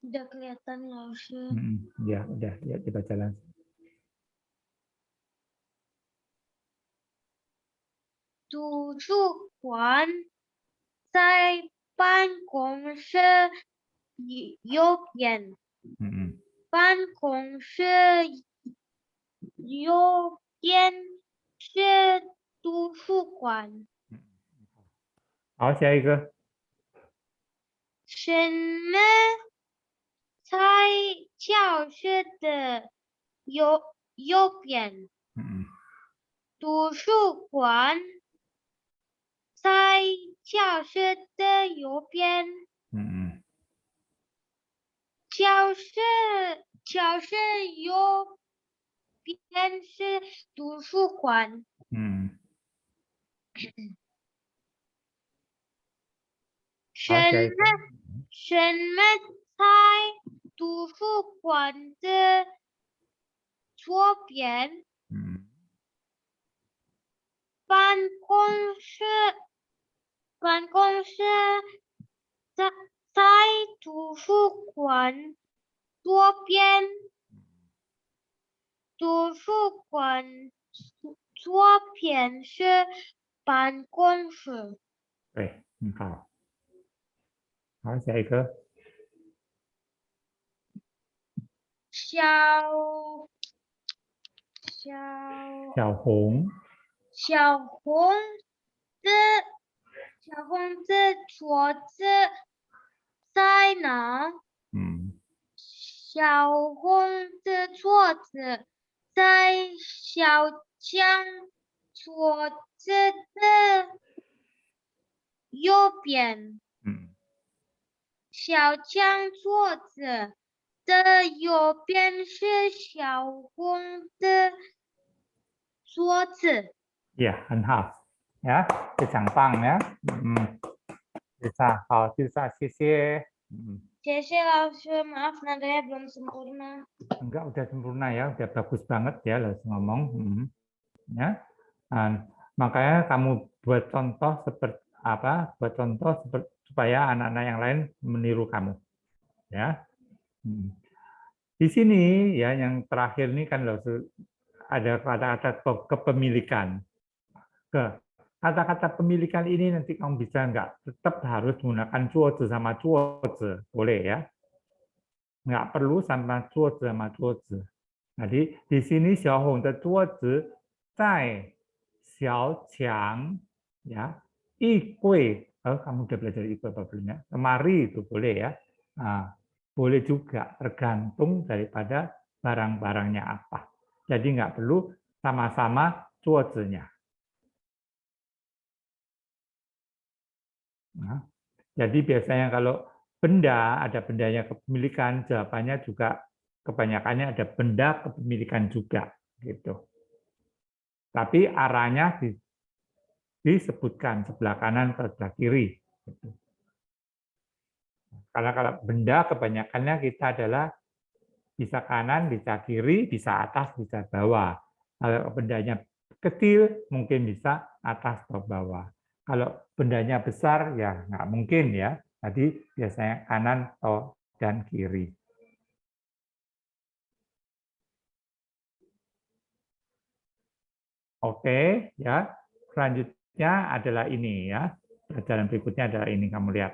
S2: Udah kelihatan Lausir.
S1: Ya, udah, ya kita jalan.
S2: 图书馆在办公室右边。办公室右边是图书馆。
S1: 好，下一个。
S2: 什么在教室的右边？图书馆在教室的右边。教室右边是图书馆。什么在图书馆的左边？办公室在图书馆左边。图书馆左边是办公室，
S1: 对，很好。好，下一个
S2: 小小
S1: 小红，
S2: 小红的小红的桌子在哪？
S1: 嗯，
S2: 小红的桌子在小江桌子的右边。
S1: 嗯，
S2: 小江桌子的右边是小红的桌子。
S1: ya, 很好，ya, 非常棒ya. Bisa, 好，Bisa, 谢谢。
S2: 谢谢老师，maaf nadanya belum sempurna.
S1: Enggak, udah sempurna ya, udah bagus banget ya, harus ngomong. Ya. Nah, makanya kamu buat contoh seperti apa? Buat contoh supaya anak-anak yang lain meniru kamu. Ya. Di sini ya yang terakhir ini kan ada kata-kata kepemilikan. Kata-kata pemilikan ini nanti kamu bisa nggak tetap harus menggunakan cuozi sama cuozi, boleh ya? Nggak perlu sama cuozi sama cuozi. Jadi di sini Xiaohong de cuozi zai Xiaoqiang ya, Yigui. Kamu udah belajar itu apa belum ya? Lemari itu boleh ya. Nah, boleh juga tergantung daripada barang-barangnya apa. Jadi nggak perlu sama-sama cuozinya. Nah, jadi biasanya kalau benda, ada bendanya kepemilikan, jawabannya juga kebanyakannya ada benda kepemilikan juga. Gitu. Tapi arahnya disebutkan sebelah kanan ke sebelah kiri. Gitu. Karena kalau benda kebanyakannya kita adalah bisa kanan, bisa kiri, bisa atas, bisa bawah. Kalau bendanya kecil, mungkin bisa atas atau bawah. Kalau bendanya besar, ya nggak mungkin ya. Jadi biasanya kanan atau dan kiri. Oke, ya. Selanjutnya adalah ini ya. Pelajaran berikutnya adalah ini, kamu lihat.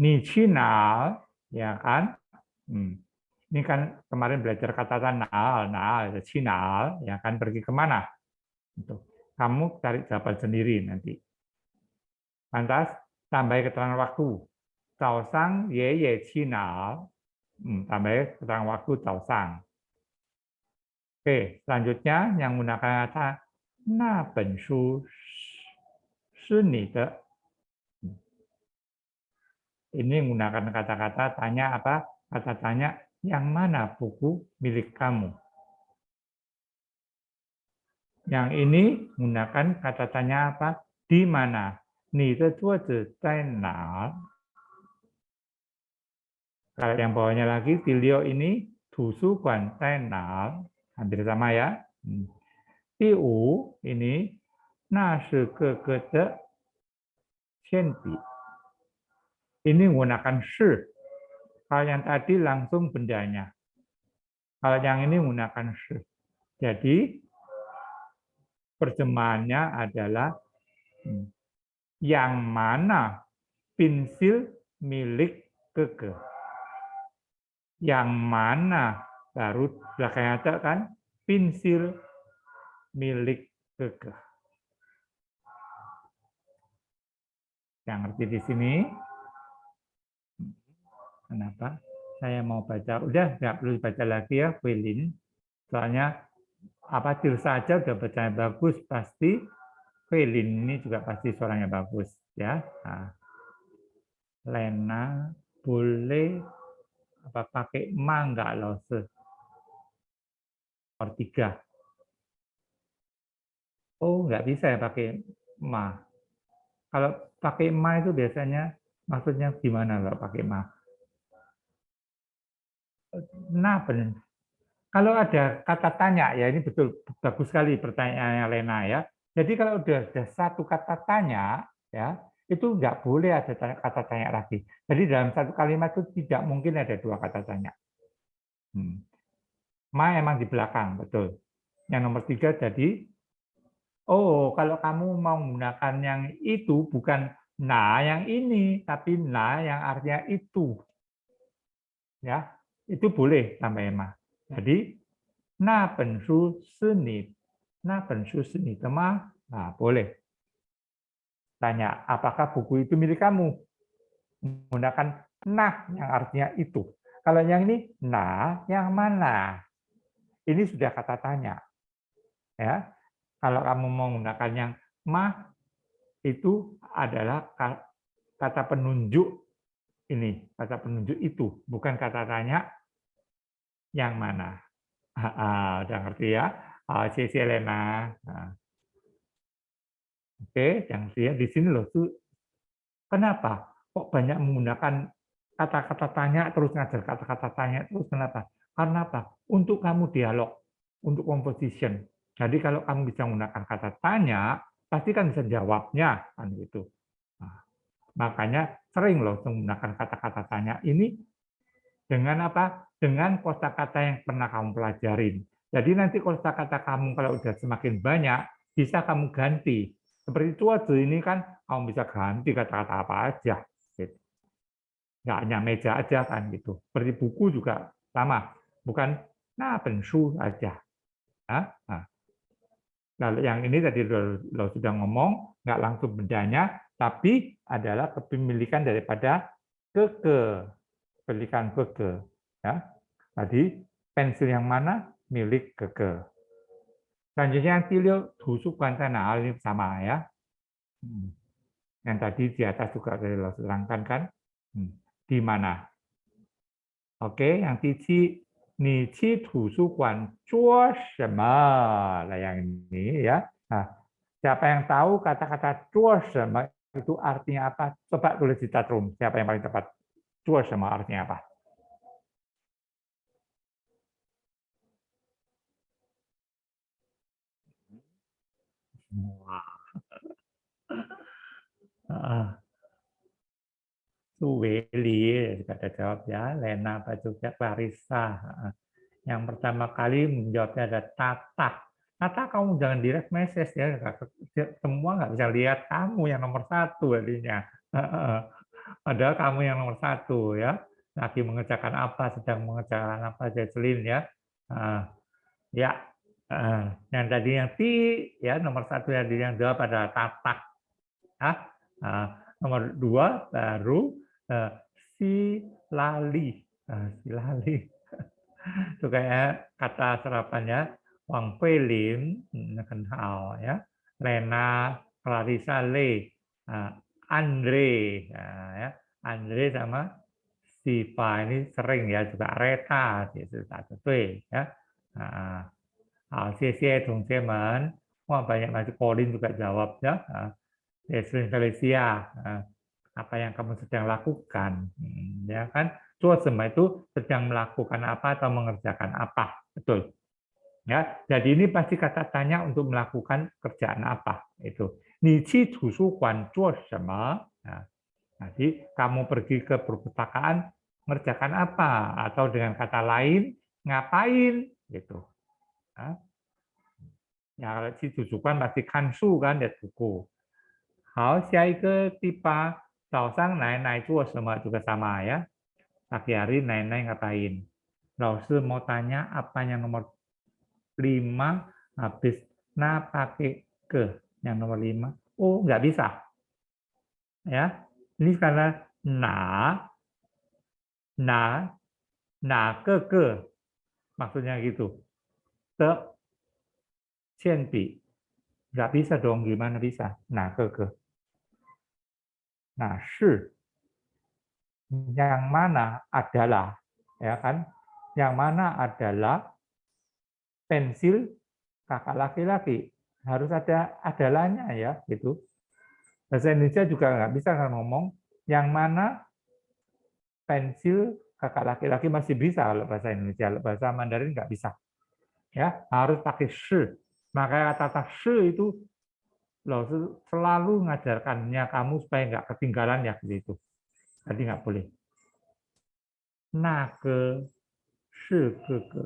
S1: Ni Cinal, ya kan? Ini kan kemarin belajar kata nal, Cinal, ya kan? Pergi kemana? Kamu cari jawaban sendiri nanti. Lantas, tambah keterangan waktu. Caosang ye ye Cinal, tambah keterangan waktu caosang. Oke, selanjutnya yang menggunakan kata na ben shu shi ni de. Ini menggunakan kata-kata tanya apa? Kata tanya, yang mana buku milik kamu? Yang ini menggunakan kata tanya apa? Di mana? Ni de zuozi zai na? Kalau yang bawahnya lagi, Tilio ini tusu guan zai na? Hampir sama ya. Tiu ini na shi ge ge de qianbi. Ini menggunakan shi. Kalau yang tadi langsung bendanya. Kalau yang ini menggunakan shi. Jadi terjemahannya adalah yang mana pensil milik Keke. Yang mana baru belakangnya ada kan pensil milik Keke. Yang ngerti di sini? Kenapa? Saya mau baca. Udah nggak perlu baca lagi ya, Wilin. Soalnya apa Tirsa aja udah bacanya bagus, pasti Wilin ini juga pasti suaranya bagus ya. Nah, Lena boleh apa pakai ma nggak loh nomor 3. Oh, nggak bisa ya pakai ma. Kalau pakai ma itu biasanya maksudnya gimana kalau pakai ma? Nah, benar. Kalau ada kata tanya, ya ini betul bagus sekali pertanyaannya Lena ya. Jadi kalau udah ada satu kata tanya, ya itu nggak boleh ada kata tanya lagi. Jadi dalam satu kalimat itu tidak mungkin ada dua kata tanya. Ma emang di belakang, betul. Yang nomor 3 tadi, oh kalau kamu mau menggunakan yang itu bukan nah yang ini, tapi nah yang artinya itu. Ya, itu boleh tambah ema. Jadi, na penshu seni, na penshu seni tema, nah boleh. Tanya, apakah buku itu milik kamu? Menggunakan nah yang artinya itu. Kalau yang ini, nah yang mana? Ini sudah kata tanya. Ya, kalau kamu mau menggunakan yang ma, itu adalah kata penunjuk ini, kata penunjuk itu, bukan kata tanya yang mana. Udah ngerti ya? CC Lena. Oke, yang dia di sini loh tuh kenapa kok banyak menggunakan kata-kata tanya terus ngajar kata-kata tanya terus kenapa? Karena apa? Untuk kamu dialog, untuk composition. Jadi kalau kamu bisa menggunakan kata tanya, pasti kan bisa jawabnya kan gitu. Nah, makanya sering loh menggunakan kata-kata tanya ini dengan apa? Dengan kosakata yang pernah kamu pelajarin. Jadi nanti kosakata kamu kalau udah semakin banyak, bisa kamu ganti. Seperti itu aja ini kan kamu bisa ganti kata-kata apa aja. Gitu. Nggak hanya meja aja kan gitu. Seperti buku juga sama. Bukan nah pensu aja. Nah, lalu yang ini tadi lo sudah ngomong, nggak langsung bendanya, tapi adalah kepemilikan daripada kepemilikan keke. Ya. Tadi pensil yang mana milik keke. Selanjutnya yang tilio tusukan tanah ini sama ya. Yang tadi di atas juga sudah terangkan kan. Di mana? Oke, yang tici ni ci tusukan zuo shema. Nah, yang ini ya. Nah, siapa yang tahu kata-kata zuo shema itu artinya apa? Coba tulis di chatroom. Siapa yang paling tepat? Zuo shema artinya apa? Wah. Suweli, ada jawab ya, Lena, Pak juga, Clarissa. Yang pertama kali menjawabnya ada Tata. Tata, kamu jangan direct message ya, semua nggak bisa lihat kamu yang nomor 1 jadinya. Padahal kamu yang nomor 1 ya, lagi mengerjakan apa, sedang mengerjakan apa, Jesslyn ya. Ya, yang tadi yang T ya nomor 1 yang jawab adalah Tata. Nomor 2 baru si lali. Si lali. Itu kayak kata serapannya Wang Lim, kenal ya. Lena, Clarissa Le, Andre, ya. Andre sama Siva ini sering ya juga Reta, itu satu ya. CC teman-teman, wah banyak masih Colin juga jawab ya. Valencia, apa yang kamu sedang lakukan, ya kan? Semua itu sedang melakukan apa atau mengerjakan apa, betul? Ya, jadi ini pasti kata tanya untuk melakukan kerjaan apa itu. Nici tusukuan sama. Jadi kamu pergi ke perpustakaan mengerjakan apa atau dengan kata lain ngapain gitu. Ya kalau si tusukuan pasti kansu kan ya buku. 好，下一个第8，早上奶奶做什么 juga sama ya. Pagi hari nenek ngapain? Lalu mau tanya apa yang nomor 5 habis na pakai ke yang nomor 5. Oh, nggak bisa. Ya. Ini karena na, ke. Maksudnya gitu. Ke, cianpi. Nggak bisa dong, gimana bisa? Nah, ke. Nah, shi yang mana adalah ya kan yang mana adalah pensil kakak laki-laki harus ada adalahnya ya gitu. Bahasa Indonesia juga nggak bisa kan ngomong yang mana pensil kakak laki-laki masih bisa kalau bahasa Indonesia, kalau bahasa Mandarin nggak bisa ya, harus pakai shi. Maka kata shi itu loh selalu ngajarkannya kamu supaya nggak ketinggalan ya gitu. Jadi nggak boleh. Nah ke shi ke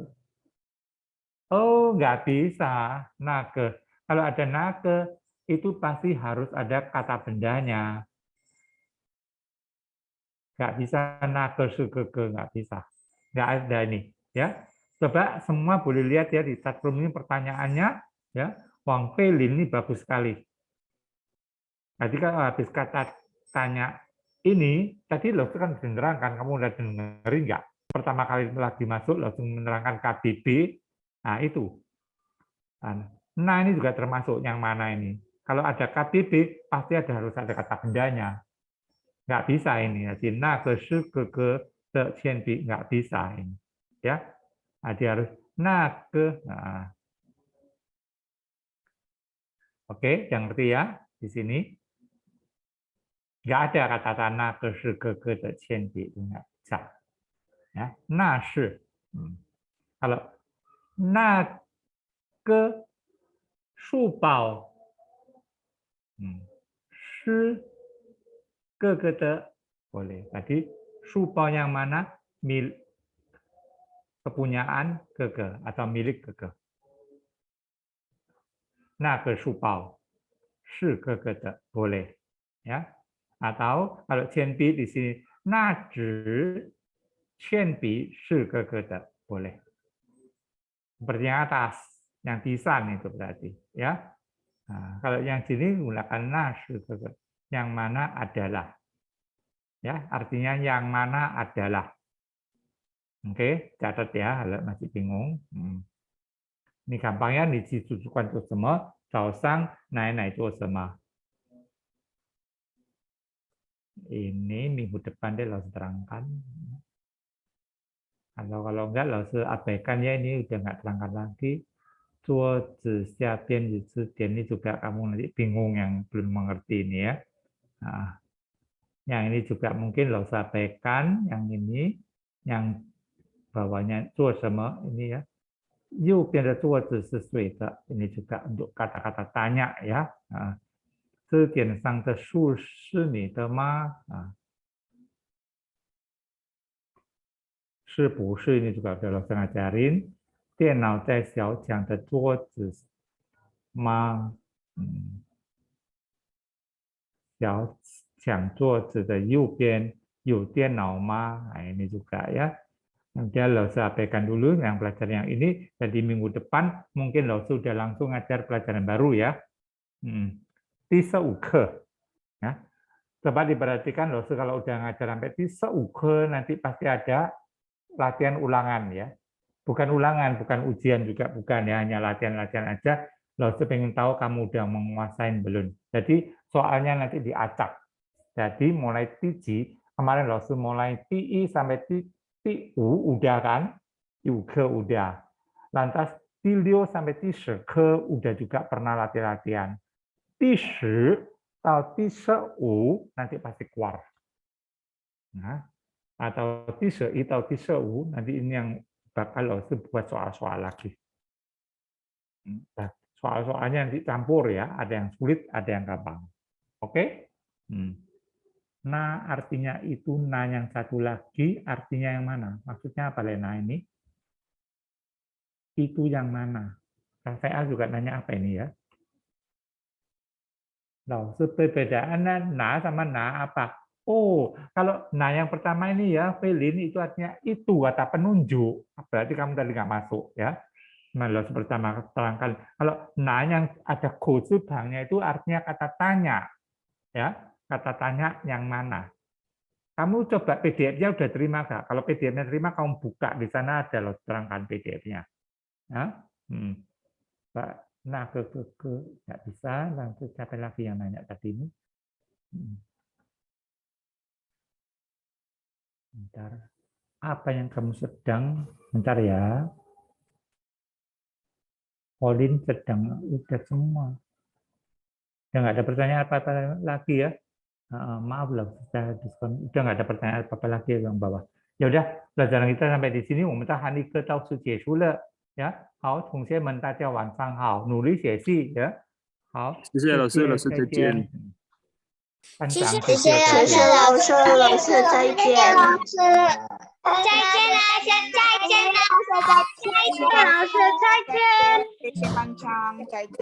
S1: Oh, nggak bisa. Nage. Kalau ada nage, itu pasti harus ada kata bendanya. Nggak bisa nage sugege, nggak bisa. Nggak ada ini. Ya, coba semua boleh lihat ya di chatroom ini pertanyaannya. Ya, Wang Pelin ini bagus sekali. Jadi kalau habis kata tanya ini, tadi lo kan menerangkan, kamu udah dengerin nggak? Pertama kali lagi masuk langsung menerangkan KBB. Nah, itu. Nah, ini juga termasuk yang mana ini. Kalau ada KBB, pasti harus ada kata bendanya. Nggak bisa ini. Jadi, na, ke, shi, ke, te, qian, bi. Nggak bisa ini. Ya. Jadi harus na, ke. Nah. Oke, yang ngerti ya di sini. Nggak ada kata tanah ke, shi, ke, te, qian, bi. Itu nggak bisa. Ya. Na, shi. Kalau na, ke, shu, bao. Shi, ke, te, boleh. Tadi shu, bao yang mana? Kepunyaan keke atau milik keke. Nah, ke shu, bao. Shi, keke, te, boleh. Ya. Atau kalau qianbi di sini, na, zhi, qianbi, shi, keke, te, boleh. Seperti yang atas, yang tisan itu berarti, ya. Nah, kalau yang sini gunakan na, shi, keke, yang mana adalah, ya, artinya yang mana adalah. Oke, catat ya, kalau masih bingung. Ini gampangnya di situ tujuan itu semua, sausang, naik itu semua. Ini minggu depan dia harus terangkan. Kalau enggak harus abaikan ya, ini udah nggak terangkan lagi. Zuo zi xia bian zi zi dian ini juga kamu nanti bingung yang belum mengerti ini ya. Nah, yang ini juga mungkin harus abaikan, yang ini, yang bawahnya zuo sama ini ya. Yu bian de zuo zi shi sui de, ini juga untuk kata-kata tanya ya. Nah, 字典上的树是你的吗？是不是ini juga udah langsung ajarin. 电脑在小强的桌子吗？小强桌子的右边有电脑吗？Nah, ini juga ya. Nanti lo sampaikan dulu yang pelajaran yang ini. Jadi minggu depan mungkin lo sudah langsung ngajar pelajaran baru ya. 第15课 ya. Coba diperhatikan loh, kalau udah ngajar sampai di seuke nanti pasti ada latihan ulangan ya. Bukan ulangan, bukan ujian juga, bukan ya, hanya latihan-latihan aja. Loh, pengen tahu kamu udah menguasain belum. Jadi soalnya nanti diacak. Jadi mulai tiji, kemarin loh mulai ti sampai ti u udah kan, uke udah. Lantas tilio sampai ti ke udah juga pernah latihan-latihan. Ti atau ti nanti pasti keluar. Nah, atau ti atau ti nanti ini yang bakal buat soal-soal lagi. Nah, soal-soalnya nanti campur ya, ada yang sulit, ada yang gampang. Oke? Nah, artinya itu, nah yang satu lagi artinya yang mana? Maksudnya apa Lena ini? Itu yang mana? KVA juga nanya apa ini ya? Loh, perbedaannya nah sama nah apa? Oh, kalau nah yang pertama ini ya, Felin itu artinya itu kata penunjuk. Berarti kamu tadi nggak masuk ya. Nah, pertama terangkan. Kalau nah yang ada bangnya itu artinya kata tanya. Ya, kata tanya yang mana? Kamu coba PDF-nya udah terima nggak? Kalau PDF-nya terima, kamu buka di sana ada loh terangkan PDF-nya. Ya? Nah, nggak bisa. Langsung siapa lagi yang nanya tadi ini? Bentar. Apa yang kamu sedang? Bentar ya. Pauline sedang udah semua. Udah nggak ada pertanyaan apa-apa lagi ya? Maaf loh, udah nggak ada pertanyaan apa-apa lagi yang bawah. Ya udah, pelajaran kita sampai di sini. 我们的韩语课到此结束了。呀，好，同学们，大家晚上好，努力学习呀。好，
S3: 谢谢老师，老师再见。
S1: 班长，
S2: 谢谢老师，
S4: 老师再见。
S2: 老师。再见啦，再见啦，再见，老师再见。
S4: 谢谢班长，再见。